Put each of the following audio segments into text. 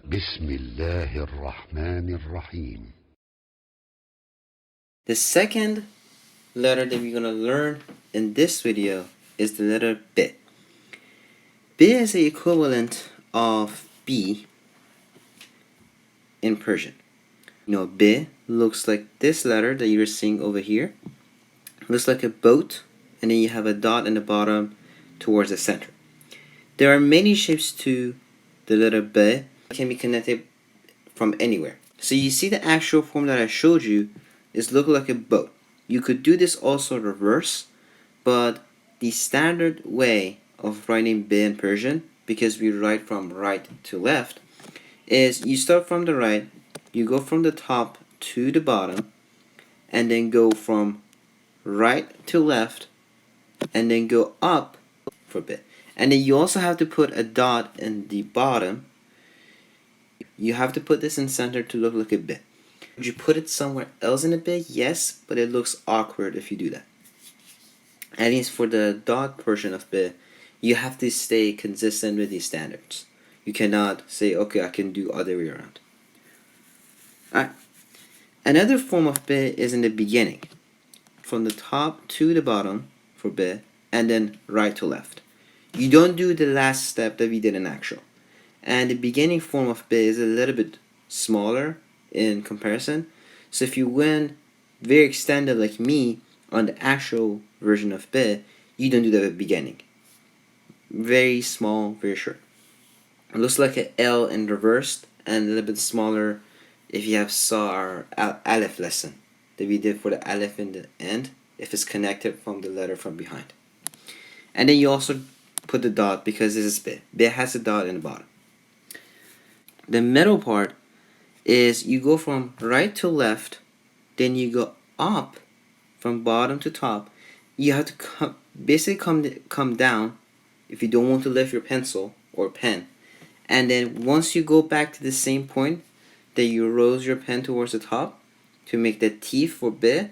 بسم الله الرحمن الرحيم. The second letter that we're going to learn in this video is the letter B. B is the equivalent of B in Persian. B looks like this letter that you're seeing over here. Looks like a boat, and then you have a dot in the bottom towards the center. There are many shapes to the letter B. It can be connected from anywhere. So you see the actual form that I showed you is look like a boat. You could do this also reverse, but the standard way of writing B in Persian, because we write from right to left, is you start from the right, you go from the top to the bottom, and then go from right to left, and then go up for B. And then you also have to put a dot in the bottom. You have to put this in center to look like a B. Would you put it somewhere else in a B? Yes, but it looks awkward if you do that. At least for the dot portion of B, you have to stay consistent with these standards. You cannot say, okay, I can do other way around. Alright. Another form of B is in the beginning. From the top to the bottom for B, and then right to left. You don't do the last step that we did in actual. And the beginning form of B is a little bit smaller in comparison. So if you went very extended like me on the actual version of B, you don't do that at the beginning. Very small, very short. It looks like an L in reversed, and a little bit smaller if you have saw our Aleph lesson that we did for the Aleph in the end, if it's connected from the letter from behind. And then you also put the dot because this is B. B has a dot in the bottom. The middle part is you go from right to left, then you go up from bottom to top. You have to basically come down if you don't want to lift your pencil or pen. And then once you go back to the same point that you rose your pen towards the top to make the teeth for B,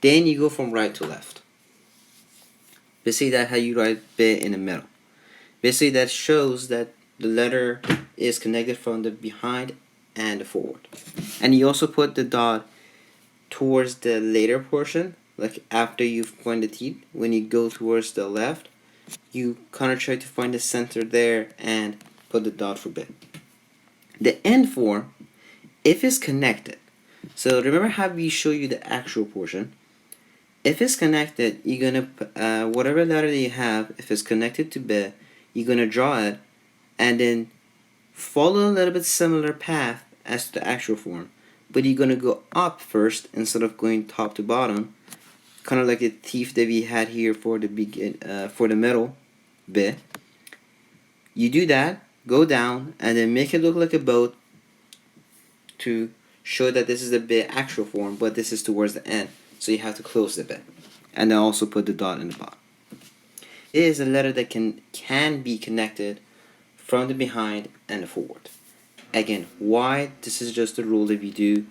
then you go from right to left. Basically that's how you write B in the middle. Basically that shows that the letter is connected from the behind and the forward. And you also put the dot towards the later portion, like after you find the teeth. When you go towards the left, you kind of try to find the center there and put the dot for B. The end form, if it's connected, so remember how we show you the actual portion. If it's connected, you're gonna whatever letter that you have, if it's connected to B, you're gonna draw it and then follow a little bit similar path as to the actual form, but you're gonna go up first instead of going top to bottom, kind of like the teeth that we had here for the middle B. You do that, go down, and then make it look like a boat to show that this is the B actual form, but this is towards the end, so you have to close the B, and then also put the dot in the bottom. It is a letter that can be connected from the behind and the forward. Again, why? This is just a rule that we do.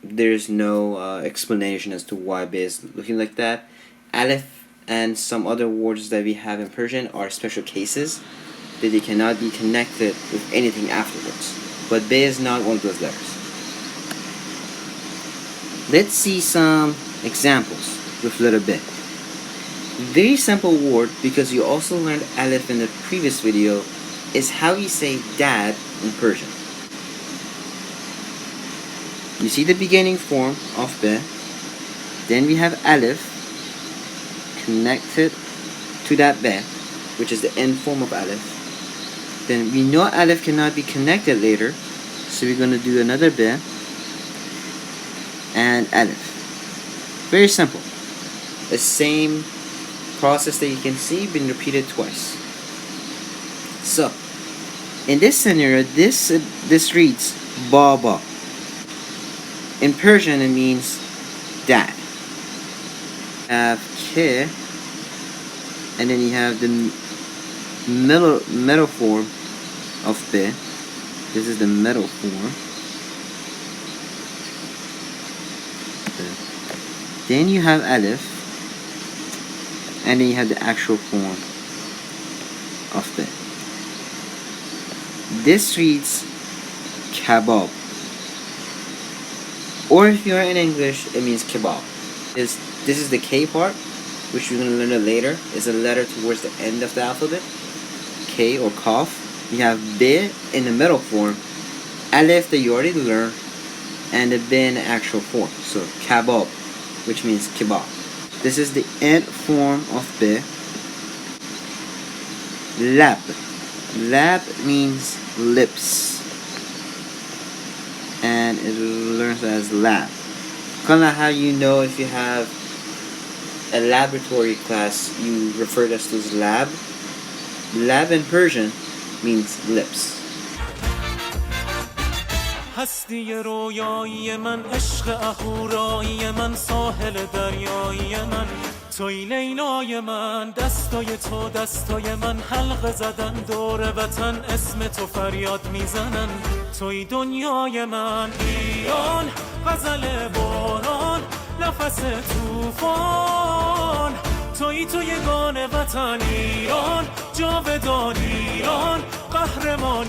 There's no explanation as to why B is looking like that. Aleph and some other words that we have in Persian are special cases that they cannot be connected with anything afterwards. But B is not one of those letters. Let's see some examples with letter B. Very simple word, because you also learned Aleph in the previous video, is how you say dad in Persian. You see the beginning form of B, then we have Aleph connected to that B, which is the end form of Aleph. Then we know Aleph cannot be connected later, so we're going to do another B and Aleph. Very simple. The same process that you can see being repeated twice. So in this scenario, this reads Baba. In Persian, it means dad. You have K, and then you have the middle form of B. This is the middle form. Then you have Aleph, and then you have the actual form of B. This reads kebab. Or if you're in English, it means kebab. This is the K part, which we're going to learn it later. It's a letter towards the end of the alphabet. K or Kaf. You have B in the middle form, Alif that you already learned, and the B in the actual form. So kebab, which means kebab. This is the end form of B. Lab. Lab means lips, and it learns as lab. Kind of how you know if you have a laboratory class, you refer to this as lab. Lab in Persian means lips. هستی رویایی من عشق اهورایی من ساحل دریایی من توی لیلای من دستای تو دستای من حلقه زدن دور وطن اسم تو فریاد میزنن توی دنیای من ایران غزل باران نفس توفان توی یگان وطن ایران جاودان ایران قهرمان